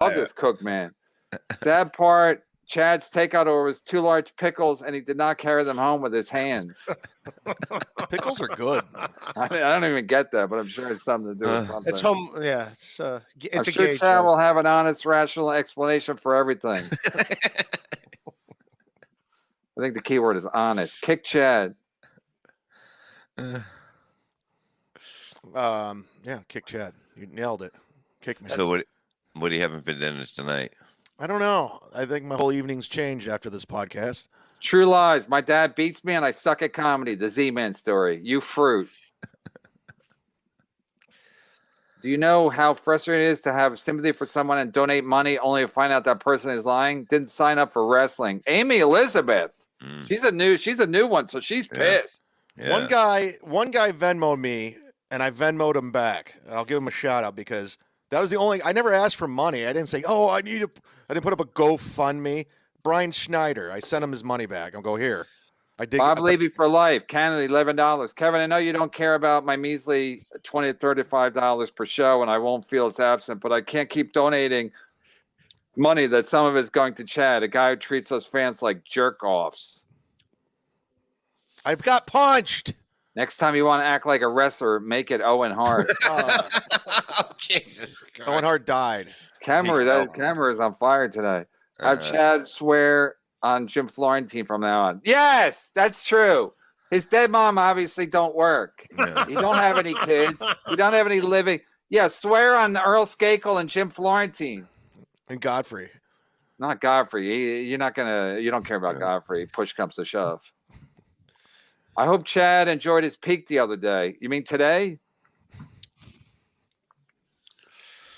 love this cook, man. Sad part, Chad's takeout order was 2 large pickles, and he did not carry them home with his hands. Pickles are good. I don't even get that, but I'm sure it's something to do with something. It's home. Yeah, it's I'm a sure gauge. Chad will have an honest, rational explanation for everything. I think the key word is honest. Kick Chad. Yeah, kick Chad. You nailed it. Kick me. So what do you having for dinner tonight? I don't know. I think my whole evening's changed after this podcast. True lies. My dad beats me and I suck at comedy. The Z-Man story. You fruit. Do you know how frustrating it is to have sympathy for someone and donate money only to find out that person is lying? Didn't sign up for wrestling. Amy Elizabeth. She's a new one, so she's pissed. Yeah. One guy Venmo'd me, and I Venmo'd him back. I'll give him a shout out because that was the only. I never asked for money. I didn't say, "Oh, I didn't put up a GoFundMe." Brian Schneider. I sent him his money back. I'll go here. Bob Levy for life. Canada, $11. Kevin, I know you don't care about my measly $20 to $35 per show, and I won't feel it's absent, but I can't keep donating money that some of it's going to Chad, a guy who treats us fans like jerk-offs. I got punched. Next time you want to act like a wrestler, make it Owen Hart. Oh, Jesus Christ. Owen Hart died. Camera is on fire today. Have Chad swear on Jim Florentine from now on. Yes, that's true. His dead mom obviously don't work. Yeah. You don't have any kids. You don't have any living. Yeah, swear on Earl Skakel and Jim Florentine. And Godfrey. Not Godfrey. You don't care about Godfrey. Push comes to shove. I hope Chad enjoyed his peak the other day. You mean today?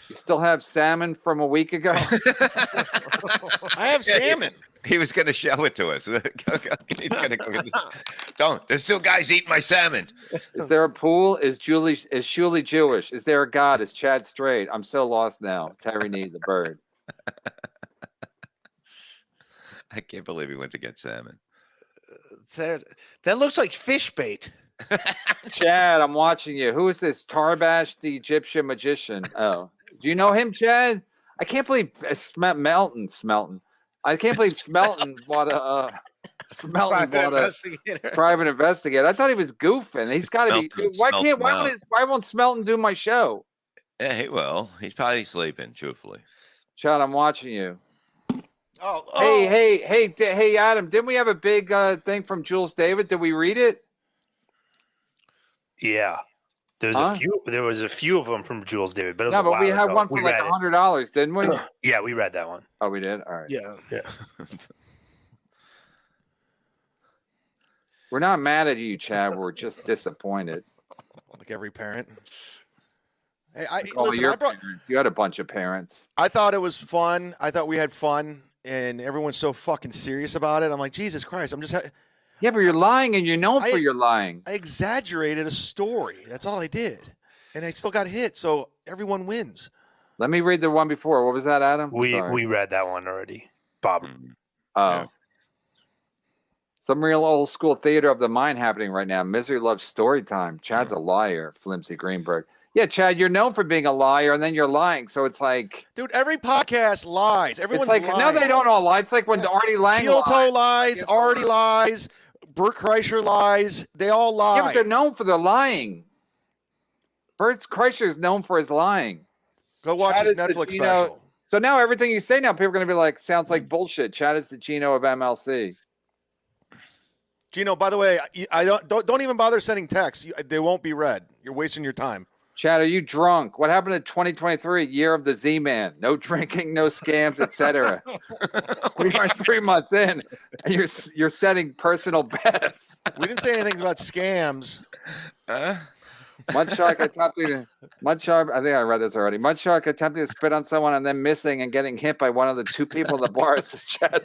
You still have salmon from a week ago? I have salmon. He was going to show it to us. He's gonna go get this. Don't. There's still guys eating my salmon. Is there a pool? Is Shuli Jewish? Is there a God? Is Chad straight? I'm so lost now. Terry Need, the bird. I can't believe he went to get salmon. That looks like fish bait. Chad, I'm watching you. Who is this Tarbash, the Egyptian magician? Oh, do you know him, Chad? I can't believe Smelton. I can't believe Smelton bought a private investigator. I thought he was goofing. He's got to be. Why won't Smelton do my show? Yeah, he will. He's probably sleeping, truthfully. Chad, I'm watching you. Oh. Hey, Adam, didn't we have a big thing from Jules David? Did we read it? Yeah. There was a few of them from Jules David, but it was no, but we had one for like $100, didn't we? Yeah, we read that one. Oh, we did? All right. Yeah. We're not mad at you, Chad. We're just disappointed. Like every parent. Hey, you had a bunch of parents. I thought it was fun. I thought we had fun, and everyone's so fucking serious about it. I'm like, Jesus Christ, I'm just... Yeah, but you're lying, and you're known for your lying. I exaggerated a story. That's all I did. And I still got hit, so everyone wins. Let me read the one before. What was that, Adam? We read that one already. Bob. Oh. Yeah. Some real old school theater of the mind happening right now. Misery loves story time. Chad's a liar, Flimsy Greenberg. Yeah, Chad, you're known for being a liar, and then you're lying. So it's like... Dude, every podcast lies. Everyone's lying. No, they don't all lie. It's like when Artie Lang Steel Toe lies, Artie lies, Bert Kreischer lies. They all lie. Yeah, but they're known for their lying. Bert Kreischer is known for his lying. Go watch his Netflix special. So now everything you say now, people are going to be like, sounds like bullshit. Chad is the Gino of MLC. Gino, by the way, I don't even bother sending texts. They won't be read. You're wasting your time. Chad, are you drunk? What happened in 2023, year of the Z-Man? No drinking, no scams, etc. We are 3 months in, and you're setting personal bests. We didn't say anything about scams. Mudshark attempting. I think I read this already. Mudshark attempting to spit on someone and then missing and getting hit by one of the two people in the bar. Says Chad.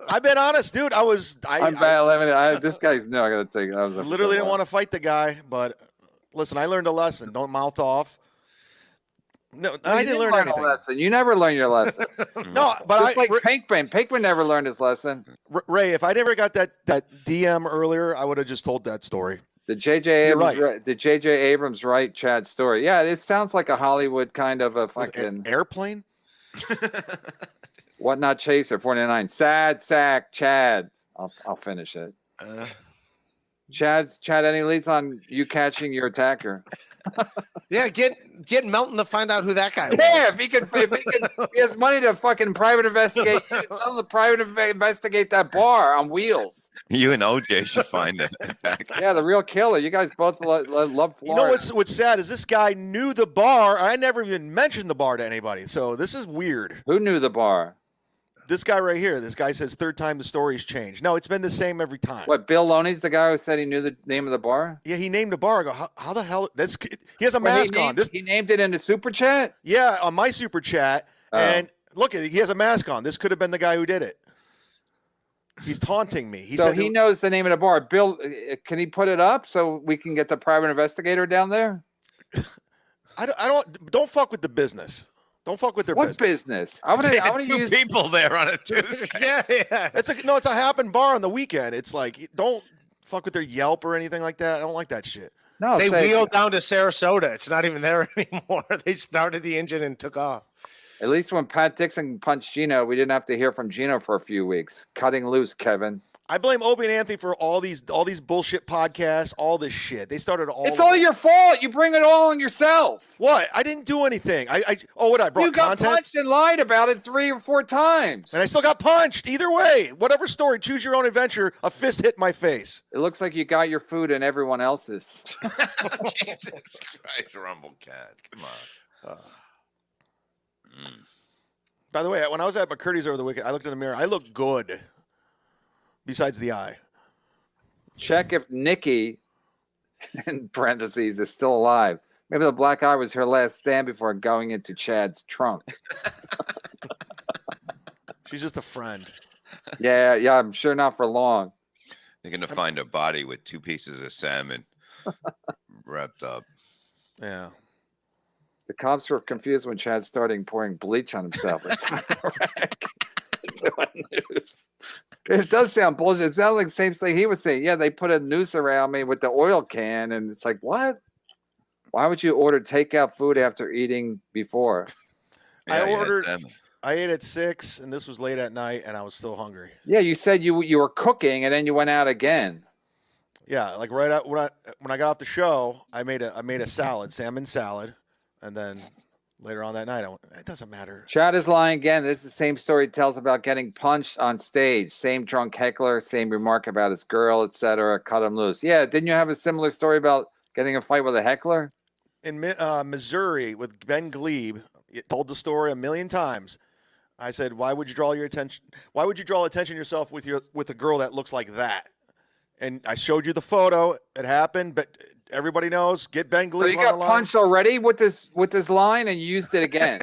I've been honest, dude. I'm bad. This guy's no. I got to take. I literally didn't want to fight the guy, but. Listen, I learned a lesson. Don't mouth off. No, I didn't learn anything. Lesson. You never learn your lesson. No, but just like Pinkman. Pinkman never learned his lesson. Ray, if I never got that DM earlier, I would have just told that story. The J.J. Abrams write Chad's story. Yeah, it sounds like a Hollywood kind of a fucking airplane. What not chaser 49. Sad sack Chad. I'll finish it. Chad, any leads on you catching your attacker? Yeah, get Melton to find out who that guy was. Yeah, if he has money to fucking private investigate, tell him to private investigate that bar on wheels. You and OJ should find it. Yeah, the real killer. You guys both love Florida. You know what's sad is this guy knew the bar. I never even mentioned the bar to anybody, so this is weird. Who knew the bar? This guy right here. This guy says third time the story's changed. No, it's been the same every time. What, Bill Loney's the guy who said he knew the name of the bar? Yeah, he named the bar. I go, how the hell? He has a mask on. He named it in the super chat? Yeah, on my super chat. And look, he has a mask on. This could have been the guy who did it. He's taunting me. So he knows the name of the bar. Bill, can he put it up so we can get the private investigator down there? Don't fuck with the business. Don't fuck with their business. What business? I want to use people there on a Tuesday. Yeah. It's a happen bar on the weekend. It's like, don't fuck with their Yelp or anything like that. I don't like that shit. No, they wheeled down to Sarasota. It's not even there anymore. They started the engine and took off. At least when Pat Dixon punched Gino, we didn't have to hear from Gino for a few weeks. Cutting loose, Kevin. I blame Opie and Anthony for all these bullshit podcasts, all this shit. They started all. It's all your fault. You bring it all on yourself. What? I didn't do anything. I brought you got content? Punched and lied about it 3 or 4 times. And I still got punched. Either way, whatever story, choose your own adventure. A fist hit my face. It looks like you got your food and everyone else's. Jesus Christ, Rumble Cat. Come on. By the way, when I was at McCurdy's over the weekend, I looked in the mirror. I look good. Besides the eye. Check if Nikki, in parentheses, is still alive. Maybe the black eye was her last stand before going into Chad's trunk. She's just a friend. Yeah, I'm sure not for long. They're going to find a body with 2 pieces of salmon wrapped up. Yeah. The cops were confused when Chad started pouring bleach on himself. It does sound bullshit. It sounds like the same thing he was saying. Yeah, they put a noose around me with the oil can, and it's like, what? Why would you order takeout food after eating before? Yeah, I ate at 6, and this was late at night, and I was still hungry. Yeah, you said you were cooking, and then you went out again. Yeah, like right out when I got off the show, I made a salad, salmon salad, and then later on that night, it doesn't matter. Chad is lying again. This is the same story he tells about getting punched on stage. Same drunk heckler, same remark about his girl, etc. Cut him loose. Yeah, didn't you have a similar story about getting a fight with a heckler? In Missouri with Ben Glebe, told the story a million times. I said, why would you draw attention to yourself with a girl that looks like that? And I showed you the photo. It happened, but everybody knows. Get Ben Glebe on the line. So you got punched already with this line, and you used it again.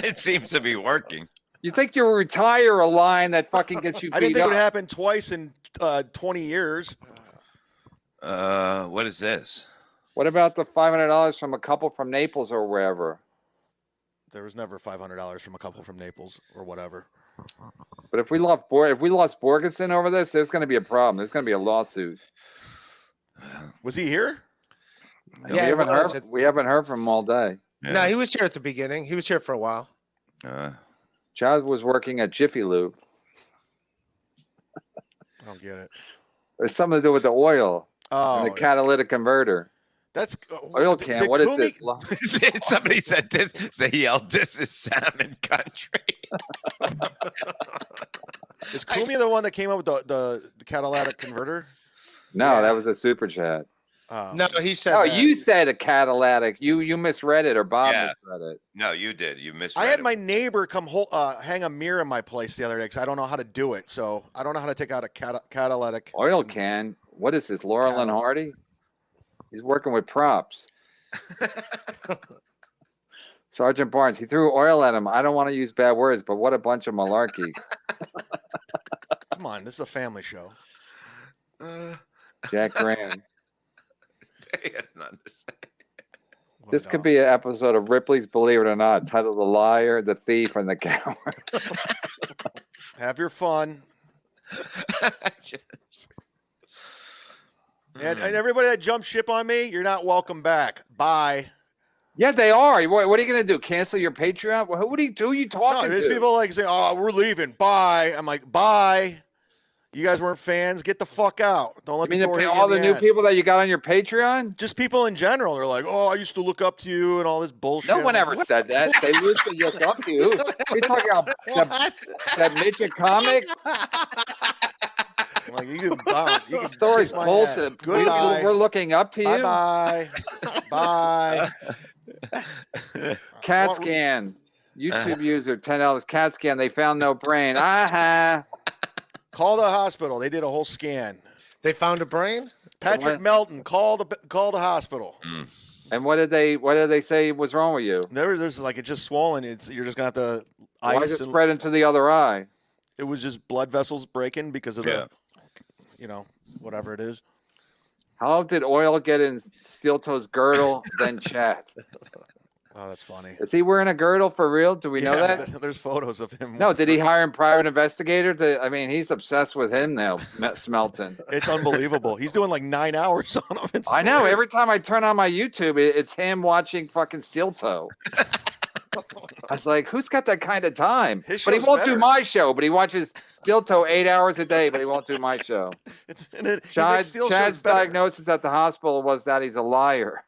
It seems to be working. You think you retire a line that fucking gets you beat I didn't think up. it would happen twice in 20 years. What is this? What about the $500 from a couple from Naples or wherever? There was never $500 from a couple from Naples or whatever. But if we lost Borgeson over this, there's going to be a problem. There's going to be a lawsuit. Was he here? Yeah, we haven't heard from him all day. Yeah. No, he was here at the beginning. He was here for a while. Chad was working at Jiffy Lube. I don't get it. There's something to do with the oil and the catalytic converter. That's oil can. What is this? Somebody said this. They yelled, "This is salmon country." Is Kumi the one that came up with the catalytic converter? No, that was a super chat. No, he said. No, you said a catalytic. You misread it, or Bob misread it. No, you did. You misread. I had my neighbor come hang a mirror in my place the other day because I don't know how to do it. So I don't know how to take out a catalytic oil can. What is this, Laurel and Hardy? He's working with props. Sergeant Barnes, he threw oil at him. I don't want to use bad words, but what a bunch of malarkey. Come on, this is a family show. Jack Graham. This could be an episode of Ripley's Believe It or Not, titled The Liar, the Thief, and the Coward. Have your fun. And everybody that jumped ship on me, you're not welcome back. Bye. Yeah, they are. What are you going to do? Cancel your Patreon? Who are you talking No, to? there's people like say, "Oh, we're leaving. Bye." I'm like, "Bye." You guys weren't fans. Get the fuck out. Don't let You the mean door hit you all in the new ass. people that you got on your Patreon? Just people in general. They're like, "Oh, I used to look up to you," and all this bullshit. No one I'm ever like, said that. They used to look up to you. You're talking about that midget comic? I'm like, you can Story's kiss my ass. bullshit. Goodbye. We're looking up to you. Bye bye. Bye. CAT scan. YouTube user, $10. CAT scan. They found no brain. Aha. Call the hospital. They did a whole scan. They found a brain? Patrick Melton, call the hospital. And what did they say was wrong with you? There's like it's just swollen. You're just gonna have to Why ice. is it spread into the other eye? It was just blood vessels breaking because of the, whatever it is. How did oil get in Steel Toe's girdle, then Chad? Oh, that's funny. Is he wearing a girdle for real? Do we know that? There's photos of him. No, did he hire a private investigator? I mean, he's obsessed with him now, Smelton. It's unbelievable. He's doing like 9 hours on him. It's I know. hilarious. Every time I turn on my YouTube, it's him watching fucking Steel Toe. I was like, who's got that kind of time? His But he show's won't do better. my show. But he watches Steel Toe 8 hours a day, but he won't do my show. He makes Steel shows Chad's better. diagnosis at the hospital was that he's a liar.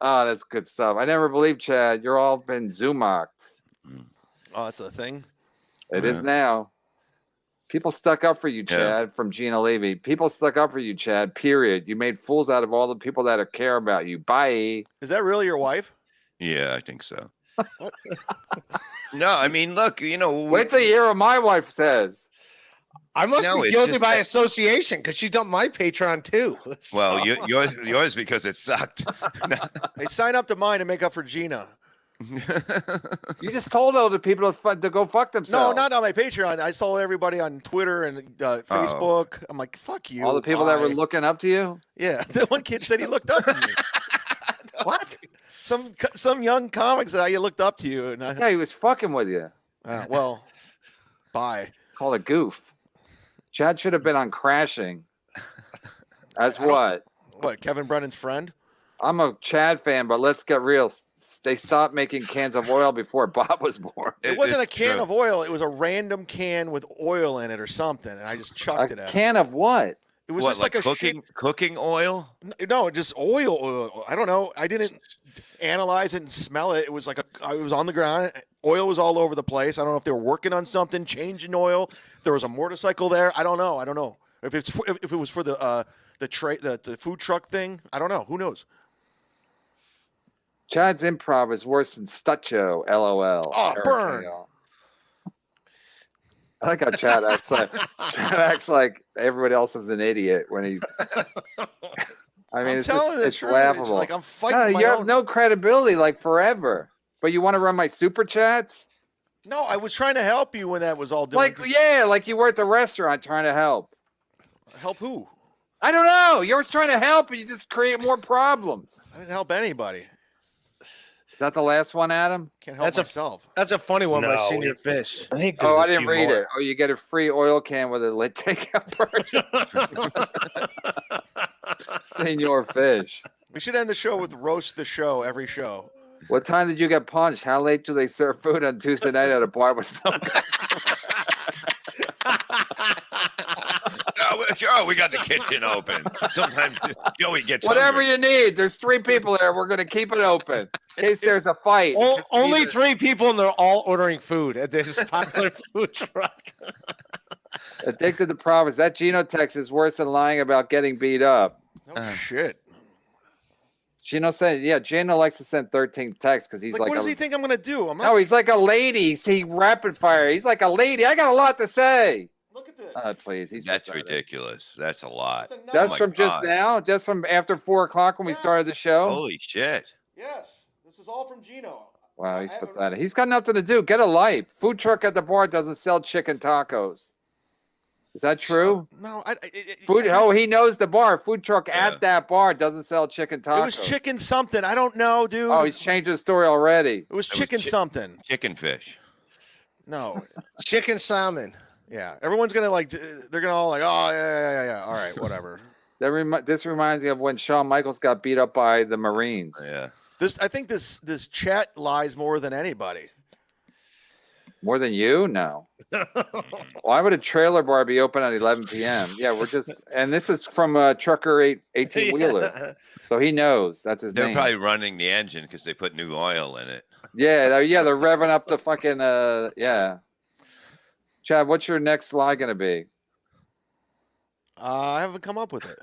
Oh, that's good stuff. I never believed, Chad. You're all been Zumocked. Oh, that's a thing. It is now. People stuck up for you, Chad, from Gina Levy. People stuck up for you, Chad, period. You made fools out of all the people that care about you. Bye. Is that really your wife? Yeah, I think so. What? No, I mean, look, Wait till you hear what my wife says. I must No, be it's guilty just by that- association because she dumped my Patreon too. Well, So- yours because it sucked. Hey, sign up to mine and make up for Gina. You just told all the people to go fuck No, themselves. not on my Patreon. I saw everybody on Twitter and Facebook. I'm like, fuck you. all the people that were Bye. looking up to you. Yeah, the one kid said he looked up to me. What? Some young comic said he looked up to you, and Yeah, he was fucking with you. well, bye. Called a goof. Chad should have been on Crashing. As what? What? Kevin Brennan's friend? I'm a Chad fan, but let's get real. They stopped making cans of oil before Bob was born. It wasn't a it's can true. of oil. It was a random can with oil in it or something, and I just chucked it A at him. can of what? It was What, just like a cooking oil? No, just oil. I don't know. I didn't analyze it and smell it. It was like it was on the ground. Oil was all over the place. I don't know if they were working on something, changing oil. If there was a motorcycle there. I don't know. If it was for the food truck thing. I don't know. Who knows? Chad's improv is worse than Stutcho. LOL. Oh, Eric burn. K.O. I like how Chad acts like everybody else is an idiot when he. I mean, I'm it's telling the it's truth. laughable. It's like I'm No, fighting you my have own. no credibility, like forever. But you want to run my super chats? No, I was trying to help you when that was all doing. Like you were at the restaurant trying to help. Help who? I don't know. You were trying to help, and you just create more problems. I didn't help anybody. Is that the last one, Adam? Can't help That's a- myself. That's a funny one by No, Senior it- Fish. I think Oh, there's I a didn't few read more. it. Oh, you get a free oil can with a lit takeout version. Senior Fish. We should end the show with roast the show every show. What time did you get punched? How late do they serve food on Tuesday night at a bar with no? Sure, we got the kitchen open. Sometimes Joey gets Whatever hungry. you need. There's 3 people there. We're gonna keep it open in case there's a fight. Just Only either- 3 people, and they're all ordering food at this popular food truck. Addicted to promise. That genotext is worse than lying about getting beat up. No shit. Gino said, yeah, Gino likes to send 13 texts because he's Like, like what does a- he think I'm gonna do? I'm not. No, he's like a lady. See, rapid fire. He's like a lady. I got a lot to say. Look at this. Please. He's That's pathetic. ridiculous. That's a lot. That's a That's knife. my from just God. now? Just from after 4 o'clock when we started the show? Holy shit. Yes, this is all from Gino. Wow, he's I haven't- pathetic. He's got nothing to do. Get a life. Food truck at the bar doesn't sell chicken tacos. Is that true? No, He knows the bar. Food truck Yeah. at that bar doesn't sell chicken tacos. It was chicken something. I don't know, dude. Oh, he's changed his story already. It was was chicken something. Chicken fish. No. Chicken salmon. Yeah. Everyone's gonna they're gonna all like, oh yeah. All right, whatever. This reminds me of when Shawn Michaels got beat up by the Marines. Yeah. I think this chat lies more than anybody. More than you? No. Why would a trailer bar be open at 11 p.m.? Yeah, and this is from a trucker 18 wheeler, so he knows that's his They're name. probably running the engine because they put new oil in it. Yeah, they're revving up the fucking yeah. Chad, what's your next lie gonna be? I haven't come up with it.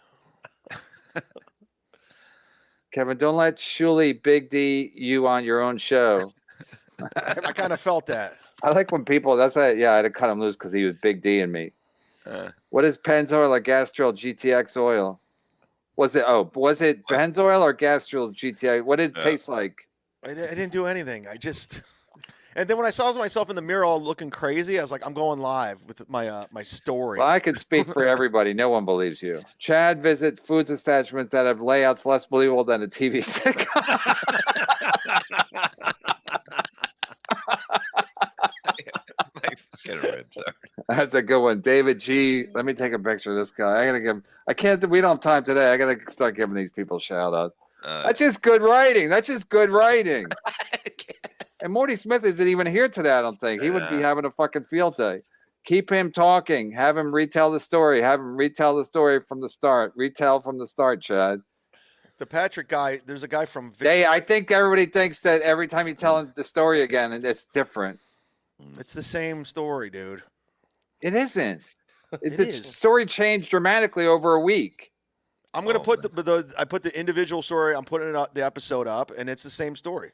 Kevin, don't let Shuli Big D you on your own show. I kind of felt that. I like when people. That's why. Yeah, I had to cut him loose because he was Big D in me. What is Pennzoil or Gastrol GTX oil? Was it Pennzoil or Gastrol GTX? What did it taste like? I didn't do anything. And then when I saw myself in the mirror all looking crazy, I was like, I'm going live with my my story. Well, I could speak for everybody. No one believes you. Chad, visit foods establishments that have layouts less believable than a TV sitcom. That's a good one. David G. Let me take a picture of this guy. We don't have time today. I gotta start giving these people shout outs. That's just good writing. And Morty Smith isn't even here today, I don't think. He would be having a fucking field day. Keep him talking. Have him retell the story. From the start. Retell from the start, Chad. The Patrick guy, there's a guy from... I think everybody thinks that every time you tell the story again, it's different. It's the same story, dude. It isn't. It the is. Story changed dramatically over a week. I'm going to put I put the individual story, I'm putting the episode up, and it's the same story.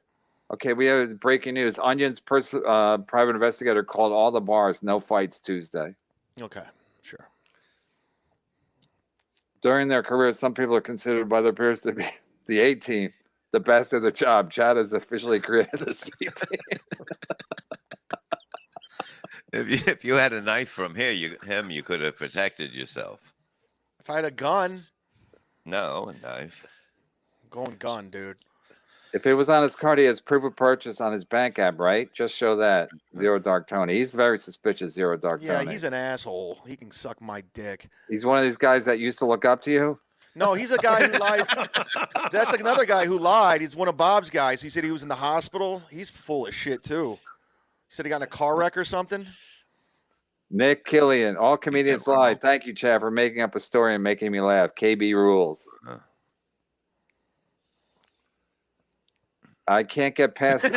Okay, we have breaking news. Onion's private investigator called all the bars, no fights Tuesday. Okay, sure. During their career, some people are considered by their peers to be the A team, the best of the job. Chad has officially created the C team. If you had a knife from you could have protected yourself. If I had a gun. No, a knife. I'm going gun, dude. If it was on his card, he has proof of purchase on his bank app, right? Just show that. Zero Dark Tony. He's very suspicious, Zero Dark Tony. Yeah, he's an asshole. He can suck my dick. He's one of these guys that used to look up to you? No, he's a guy who lied. That's another guy who lied. He's one of Bob's guys. He said he was in the hospital. He's full of shit, too. He said he got in a car wreck or something. Nick Killian. All comedians lie. Thank you, Chad, for making up a story and making me laugh. KB rules. I can't get past it.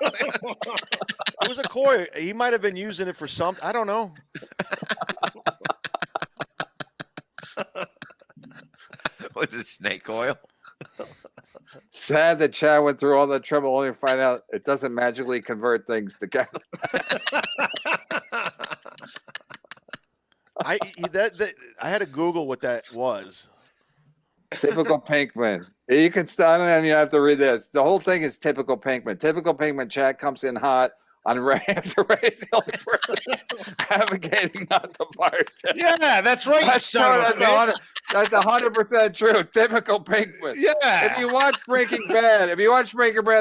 It was a koi. He might have been using it for something. I don't know. Was it snake oil? Sad that Chad went through all that trouble only to find out it doesn't magically convert things together. I had to Google what that was. Typical Pinkman. You can start, and you have to read this. The whole thing is typical Pinkman. Typical Pinkman. Chad comes in hot on Ray after Ray's the only person advocating not to fire Chad. Yeah, that's right. That's 100% true. Typical Pinkman. Yeah. If you watch Breaking Bad,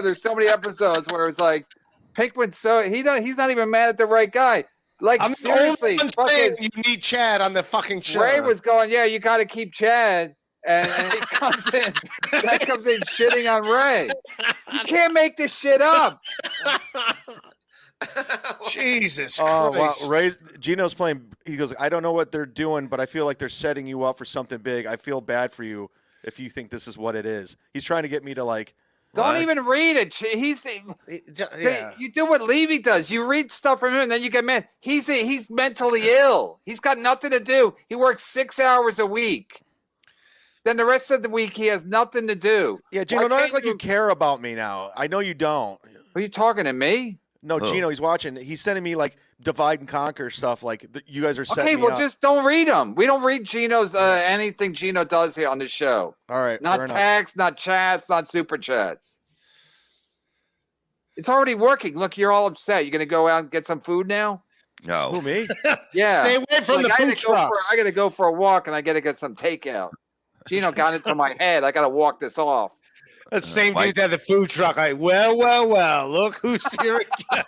there's so many episodes where it's like Pinkman's he's not even mad at the right guy. Like, I'm seriously, the only one saying you need Chad on the fucking show. Ray was going, yeah, you got to keep Chad. And he comes in, Chad comes in shitting on Ray. You can't make this shit up. Jesus Oh, Christ. wow. Gino's playing. He goes, I don't know what they're doing, but I feel like they're setting you up for something big. I feel bad for you if you think this is what it is. He's trying to get me to like. Don't even read it. You do what Levy does. You read stuff from him, and then you get mad. He's mentally ill. He's got nothing to do. He works 6 hours a week. Then the rest of the week he has nothing to do. Yeah, Gino, don't act like you care about me now. I know you don't. Are you talking to me? No, Gino, he's watching. He's sending me like divide and conquer stuff. Like you guys are setting me up. Just don't read them. We don't read Gino's anything Gino does here on the show. All right, not tags, not chats, not super chats. It's already working. Look, you're all upset. You gonna go out and get some food now? No. Who, me? Yeah. Stay away from the food trucks. I gotta go for a walk, and I gotta get some takeout. Gino got into my head. I gotta walk this off. That same dude at the food truck. Well. Look who's here again.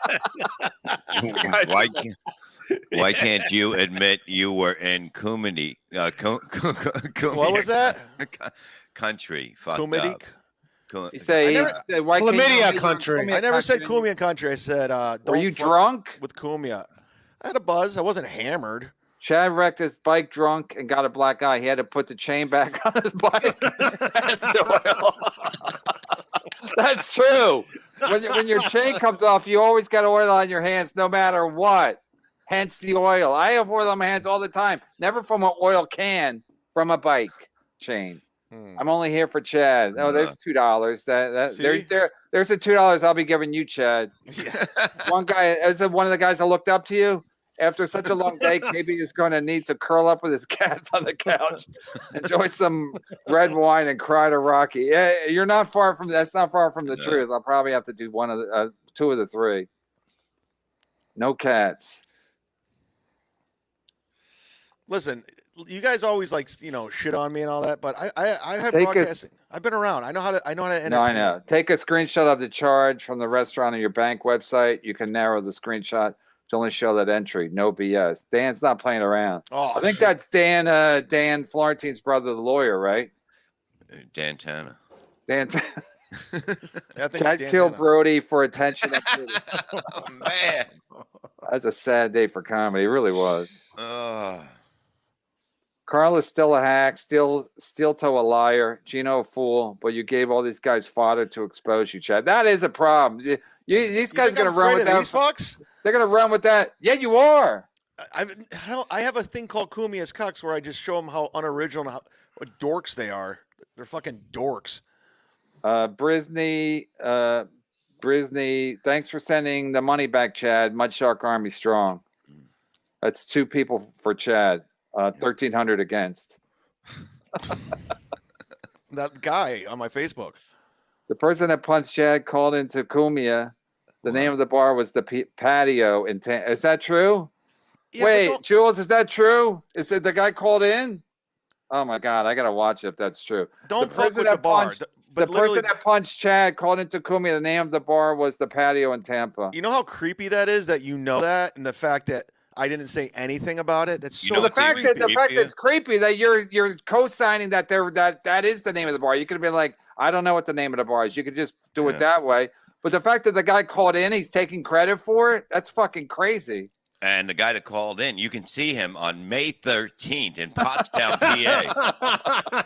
Why can't you admit you were in Kumidi? What was that? Country. Fucked Kumidi? up. You say, I never- he said, why can't you Chlamydia admit you're in country. I never said country? Kumian country. I said, Were don't you fuck drunk? with Kumia. I had a buzz. I wasn't hammered. Chad wrecked his bike drunk and got a black eye. He had to put the chain back on his bike. That's oil. That's true. When your chain comes off, you always got oil on your hands no matter what. Hence the oil. I have oil on my hands all the time. Never from an oil can, from a bike chain. I'm only here for Chad. Oh, there's $2. See? There's the $2 I'll be giving you, Chad. Yeah. One guy, as one of the guys I looked up to you. After such a long day, KB is going to need to curl up with his cats on the couch, enjoy some red wine, and cry to Rocky. Yeah, you're not far from that's not far from the truth. I'll probably have to do one of the two of the three. No cats. Listen, you guys always shit on me and all that, but I have Take a- broadcasting. I've been around. I know how to entertain. No, I know. Take a screenshot of the charge from the restaurant on your bank website. You can narrow the screenshot to only show that entry. No BS. Dan's not playing around. Oh, I think shit. that's Dan Florentine's brother, the lawyer, right? Dan Tanner. Dan. I think Chad Dan killed Tana. Brody for attention. Oh, man. That's a sad day for comedy. It really was. Oh. Carl is still a hack, steel toe a liar, Gino a fool, but you gave all these guys fodder to expose you, Chad. That is a problem. These guys think are going I'm to run afraid with of that. these fucks? They're going to run with that. Yeah, you are. I have a thing called Kumia's Cucks where I just show them how unoriginal and what dorks they are. They're fucking dorks. Brisney, thanks for sending the money back, Chad. Mudshark Army strong. That's 2 people for Chad. 1,300 against. That guy on my Facebook. The person that punched Chad called into Kumia. The name of the bar was the Patio. Is that true? Yeah, Wait, Jules, is that true? Is it the guy called in? Oh my God, I gotta watch it if that's true. don't the fuck person with the that bar. punched- But the literally, person that punched Chad called into Kumia. The name of the bar was the Patio in Tampa. you know how creepy that is that you know that, and the fact that I didn't say anything about it. That's You so know The fact creepy. that it's creepy that you're co-signing that that is the name of the bar. You could have been like, I don't know what the name of the bar is. You could just do it that way. But the fact that the guy called in, he's taking credit for it. That's fucking crazy. And the guy that called in, you can see him on May 13th in Pottstown, PA.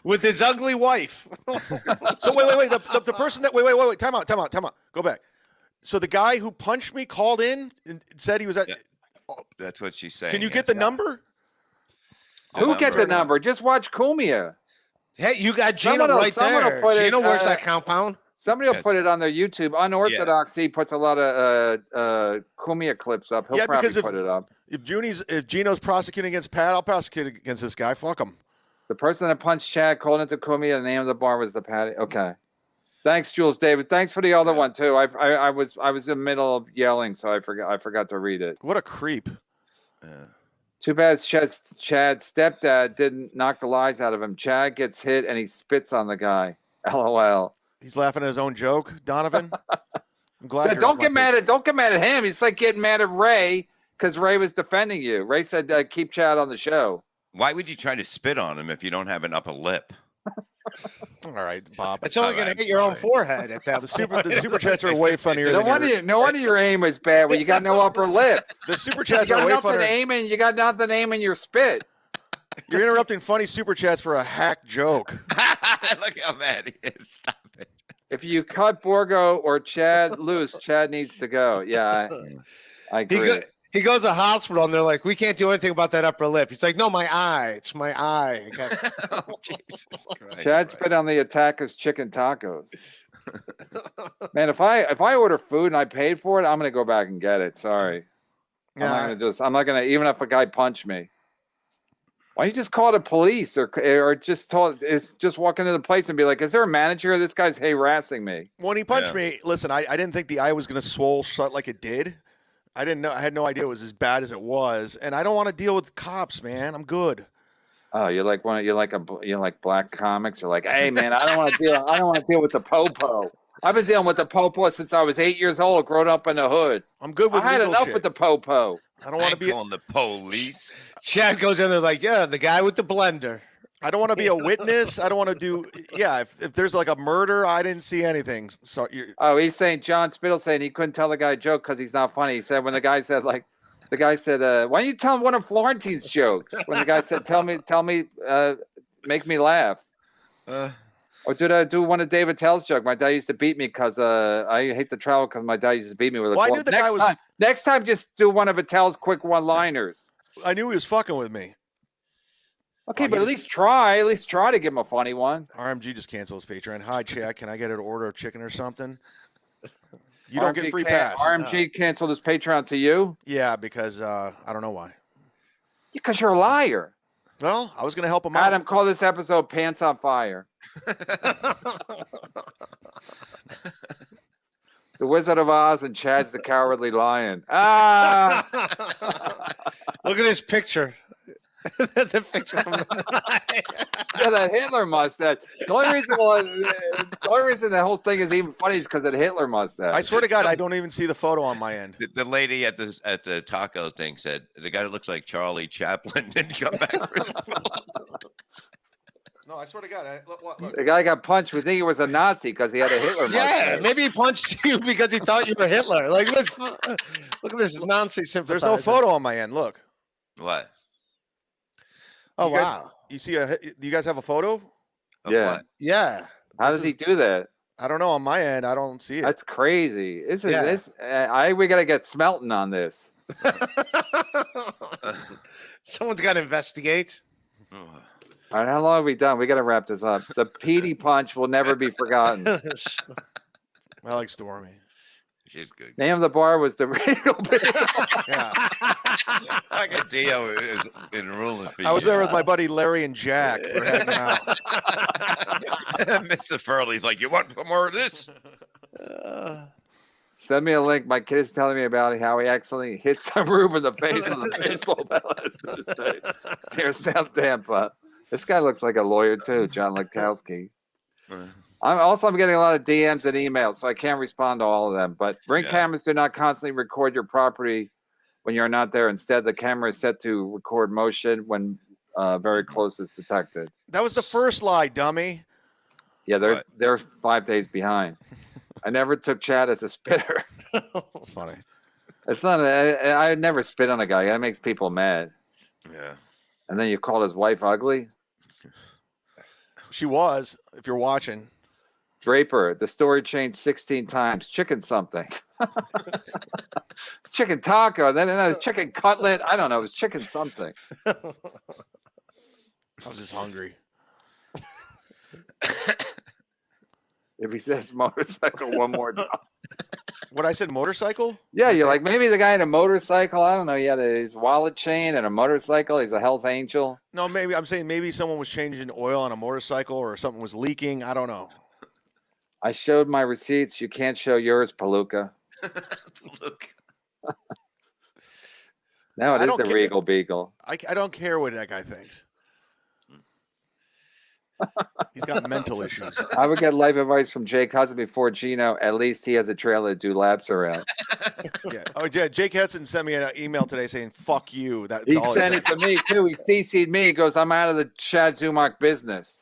With his ugly wife. So wait. The person that wait. Time out. Go back. So the guy who punched me called in and said he was at. Yeah. That's what she's saying. Can you get the number? Who get the number? Just watch Kumia. Hey, you got Gino Someone will- right someone will there. put it, Gino works at Compound. Somebody will Yes. put it on their YouTube. Unorthodoxy puts a lot of Kumia clips up. He'll Yeah, probably because if- put it up. If Gino's prosecuting against Pat, I'll prosecute against this guy. Fuck him. The person that punched Chad called into Kumia. The name of the bar was the Patio. Okay. Thanks, Jules David. Thanks for the other one too. I was in the middle of yelling, so I forgot to read it. What a creep. Too bad Chad's stepdad didn't knock the lies out of him. Chad gets hit and he spits on the guy. LOL. He's laughing at his own joke, Donovan. I'm glad. Yeah, you're don't up get like mad at him. It's like getting mad at Ray because Ray was defending you. Ray said keep Chad on the show. Why would you try to spit on him if you don't have an upper lip? this. All right, Bob. It's only going to hit your own forehead at that The point. super chats are way funnier. No wonder your aim is bad when you got no upper lip. The super You chats are got way nothing funnier. aiming. You got nothing aiming your spit. You're interrupting funny super chats for a hack joke. Look how mad he is. Stop it. If you cut Borgo or Chad loose, Chad needs to go. Yeah, I agree. He goes to hospital and they're like, we can't do anything about that upper lip. He's like, no, my eye. It's my eye. I got- Oh, Jesus Christ. Chad spit on the attacker's chicken tacos. Man, if I order food and I paid for it, I'm gonna go back and get it. Sorry. Yeah, I'm not gonna even if a guy punched me. Why don't you just call the police or just walk into the place and be like, is there a manager? This guy's harassing me. when he punched Yeah. me, listen, I didn't think the eye was going to swell shut like it did. I didn't know. I had no idea it was as bad as it was, and I don't want to deal with cops, man. I'm good. Oh, you're like black comics. You're like, hey man, I don't want to deal with the popo. I've been dealing with the popo since I was 8 years old, grown up in the hood. I'm good with I had legal enough shit. with the popo. I don't want to be. calling the police. Chad goes in there like, yeah, the guy with the blender. I don't want to be a witness. I don't want to do. Yeah, if there's like a murder, I didn't see anything. So Oh, he's saying John Spittle saying he couldn't tell the guy a joke because he's not funny. He said when the guy said why don't you tell him one of Florentine's jokes? When the guy said, tell me, make me laugh. Or did I do one of David Tell's joke? My dad used to beat me because I hate to travel because my dad used to beat me with a. Well, I knew the guy was. Next time, just do one of Attell's quick one-liners. I knew he was fucking with me. Okay, but at least try. At least try to give him a funny one. RMG just canceled his Patreon. Hi, Chad. Can I get an order of chicken or something? You don't get free pass. RMG canceled his Patreon to you? Yeah, because I don't know why. Because you're a liar. Well, I was going to help him out. Adam, call this episode Pants on Fire. The Wizard of Oz and Chad's the Cowardly Lion. Ah! Look at this picture. That's a picture from Yeah, that Hitler mustache. The only reason the whole thing is even funny is because of the Hitler mustache. I swear to God, I don't even see the photo on my end. The lady at the taco thing said the guy that looks like Charlie Chaplin didn't come back. No, I swear to God. Look. The guy got punched. We think he was a Nazi because he had a Hitler mustache. Yeah, maybe he punched you because he thought you were Hitler. Like, look at this Nazi sympathizer. There's no photo on my end. Look. What? Oh, you guys, wow. You see do you guys have a photo? Of Yeah. what? Yeah. How does he do that? I don't know. On my end, I don't see it. That's crazy. We got to get Smelton on this. Someone's got to investigate. Oh. All right, how long have we done? We got to wrap this up. The Petey punch will never be forgotten. I like Stormy. She's good. Name of the bar was the Regal Beagle. Yeah. Fucking Dio is enrolling for you. I was there with my buddy Larry and Jack. We're hanging out. Mr. Furley's like, you want some more of this? Send me a link. My kid is telling me about how he accidentally hit some roof in the face with a baseball bat near South Tampa. This guy looks like a lawyer too, John Lekowski. I'm getting a lot of DMs and emails, so I can't respond to all of them. But ring cameras do not constantly record your property when you're not there. Instead, the camera is set to record motion when very close is detected. That was the first lie, dummy. Yeah, they're 5 days behind. I never took Chad as a spitter. It's funny. It's not. I never spit on a guy. That makes people mad. Yeah. And then you called his wife ugly. She was, if you're watching. Draper, the story changed 16 times. Chicken something. Chicken taco. Then it was chicken cutlet. I don't know. It was chicken something. I was just hungry. If he says motorcycle one more time. What I said, motorcycle? Yeah, you're like, maybe the guy had a motorcycle. I don't know. He had his wallet chain and a motorcycle. He's a Hell's Angel. No, maybe I'm saying maybe someone was changing oil on a motorcycle or something was leaking. I don't know. I showed my receipts. You can't show yours, Palooka. Look. Now it I is don't the care. Regal Beagle. I don't care what that guy thinks. He's got mental issues. I would get life advice from Jake Hudson before Gino. At least he has a trailer to do laps around. Yeah. Oh, yeah. Jake Hudson sent me an email today saying, fuck you. That's He all sent he it said. to me, too. He CC'd me. He goes, I'm out of the Chad Zumock business.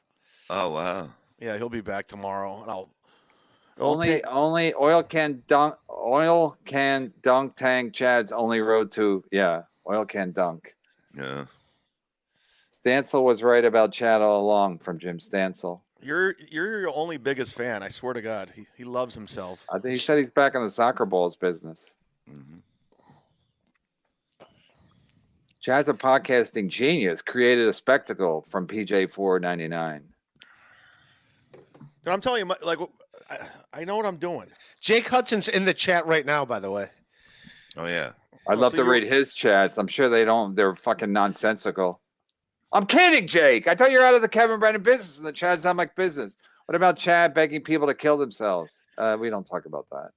Oh, wow. Yeah, he'll be back tomorrow. And Only oil can dunk tank Chad's only road to, oil can dunk. Yeah. Stansel was right about Chad all along from Jim Stansel. You're your only biggest fan. I swear to God. He loves himself. I think he said he's back in the soccer balls business. Mm-hmm. Chad's a podcasting genius, created a spectacle from PJ 499. And I'm telling you, like, I know what I'm doing. Jake Hudson's in the chat right now, by the way. Oh, yeah. I'd love to read his chats. I'm sure they're fucking nonsensical. I'm kidding, Jake. I thought you were out of the Kevin Brennan business and the Chad Zumock business. What about Chad begging people to kill themselves? We don't talk about that.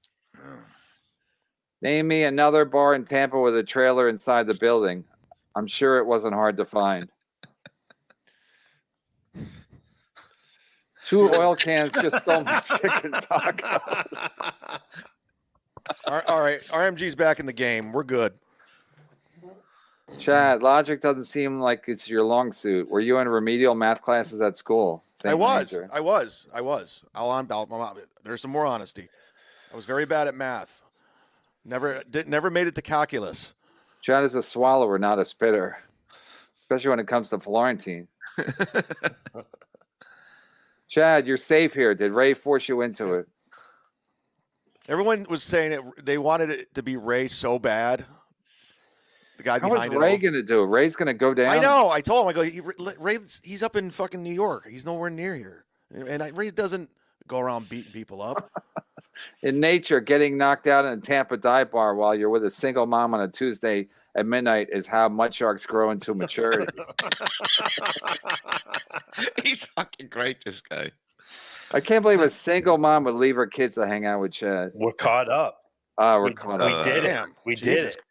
Name me another bar in Tampa with a trailer inside the building. I'm sure it wasn't hard to find. 2 oil cans just stole my chicken taco. All right, RMG's back in the game. We're good. Chad, logic doesn't seem like it's your long suit. Were you in remedial math classes at school? I was. There's some more honesty. I was very bad at math. Never made it to calculus. Chad is a swallower, not a spitter, especially when it comes to Florentine. Chad, you're safe here. Did Ray force you into it? Everyone was saying it. They wanted it to be Ray so bad. The guy How behind is it. Ray going to do? Ray's going to go down. I know. I told him. I go. Ray. He's up in fucking New York. He's nowhere near here. And Ray doesn't go around beating people up. In nature, getting knocked out in a Tampa dive bar while you're with a single mom on a Tuesday at midnight is how mud sharks grow into maturity. He's fucking great, this guy. I can't believe a single mom would leave her kids to hang out with Chad. We're caught up. We're We caught we up. did it. Damn. We did Jesus. it.